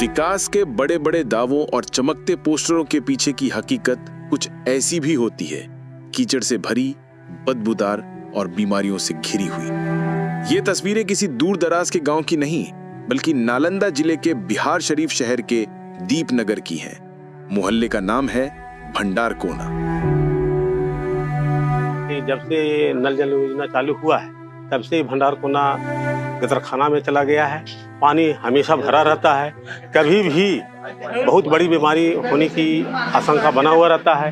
विकास के बड़े बड़े दावों और चमकते पोस्टरों के पीछे की हकीकत कुछ ऐसी भी होती है, कीचड़ से भरी, बदबूदार और बीमारियों से घिरी हुई। ये तस्वीरें किसी दूर दराज के गांव की नहीं, बल्कि नालंदा जिले के बिहार शरीफ शहर के दीपनगर की हैं। मोहल्ले का नाम है भंडार कोना। जब से नल जल योजना चालू हुआ है तब से भंडार कोना गतरखाना में चला गया है। पानी हमेशा भरा रहता है, कभी भी बहुत बड़ी बीमारी होने की आशंका बना हुआ रहता है।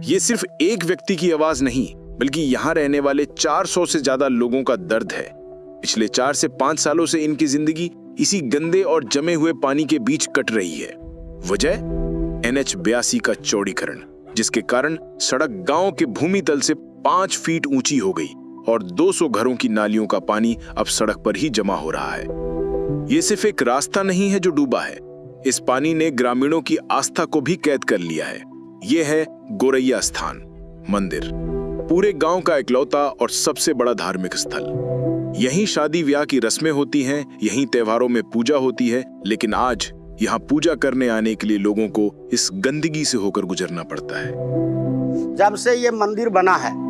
ये सिर्फ एक व्यक्ति की आवाज नहीं, बल्कि यहाँ रहने वाले 400 से ज्यादा लोगों का दर्द है। पिछले 4 से 5 सालों से इनकी जिंदगी इसी गंदे और जमे हुए पानी के बीच कट रही है। वजह NH 82 का चौड़ीकरण, जिसके कारण सड़क गांव के भूमि तल से 5 फीट ऊंची हो गई और 200 घरों की नालियों का पानी अब सड़क पर ही जमा हो रहा है। ये सिर्फ एक रास्ता नहीं है जो डूबा है, इस पानी ने ग्रामीणों की आस्था को भी कैद कर लिया है। ये है गोरैया स्थान मंदिर, पूरे गांव का इकलौता और सबसे बड़ा धार्मिक स्थल। यहीं शादी ब्याह की रस्में होती हैं, यहीं त्योहारों में पूजा होती है, लेकिन आज यहाँ पूजा करने आने के लिए लोगों को इस गंदगी से होकर गुजरना पड़ता है। जब से ये मंदिर बना है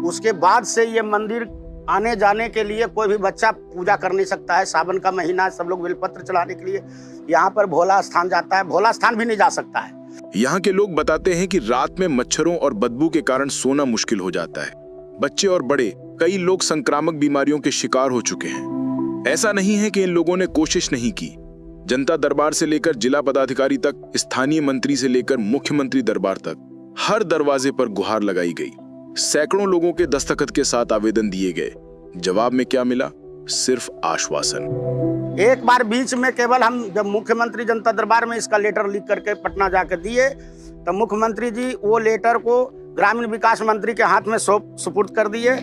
उसके बाद से ये मंदिर आने जाने के लिए कोई भी बच्चा पूजा कर नहीं सकता है। सावन का महीना, सब लोग बेलपत्र चढ़ाने के लिए यहाँ पर भोला स्थान जाता है, भोला स्थान भी नहीं जा सकता है। यहाँ के लोग बताते हैं कि रात में मच्छरों और बदबू के कारण सोना मुश्किल हो जाता है। बच्चे और बड़े, कई लोग संक्रामक बीमारियों के शिकार हो चुके हैं। ऐसा नहीं है कि इन लोगों ने कोशिश नहीं की। जनता दरबार से लेकर जिला पदाधिकारी तक, स्थानीय मंत्री से लेकर मुख्यमंत्री दरबार तक, हर दरवाजे पर गुहार लगाई गई। सैकड़ों लोगों के दस्तखत के साथ आवेदन दिए गए। जवाब में क्या मिला? सिर्फ आश्वासन। एक बार बीच में केवल हम जब मुख्यमंत्री जनता दरबार में इसका लेटर लिख करके पटना जाकर दिए, तो मुख्यमंत्री जी वो लेटर को ग्रामीण विकास मंत्री के हाथ में सुपुर्द कर दिए,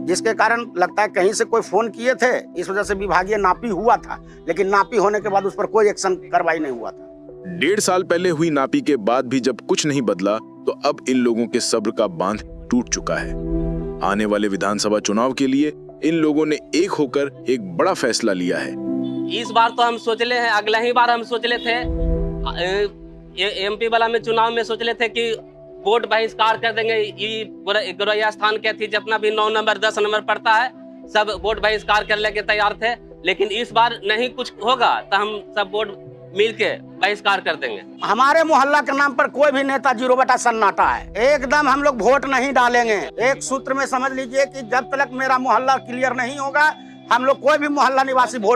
जिसके कारण लगता है कहीं से कोई फोन किए थे। इस वजह से विभागीय नापी हुआ था, लेकिन नापी होने के बाद उस पर कोई एक्शन कार्रवाई नहीं हुआ था। 1.5 साल पहले हुई नापी के बाद भी जब कुछ नहीं बदला, तो अब इन लोगों के सब्र का बांध टूट चुका है। आने वाले विधानसभा चुनाव के लिए इन लोगों ने एक होकर एक बड़ा फैसला लिया है। इस बार तो हम सोच ले हैं, अगला ही बार हम सोच ले थे MP वाला में चुनाव में सोच ले थे कि वोट बहिष्कार कर देंगे। ये गोरैया स्थान के थी, जितना भी 9 नंबर 10 नंबर पड़ता है सब वोट बहिष्कार करने के तैयार थे, लेकिन इस बार नहीं कुछ होगा तो हम सब वोट मिल के बहिष्कार कर देंगे। हमारे मोहल्ला के नाम पर कोई भी नेता 0 सन्नाटा है। एकदम हम लोग वोट नहीं डालेंगे। एक सूत्र में समझ लीजिए कि जब तक मेरा मोहल्ला क्लियर नहीं होगा, हम लोग कोई भी मोहल्ला निवासी वोट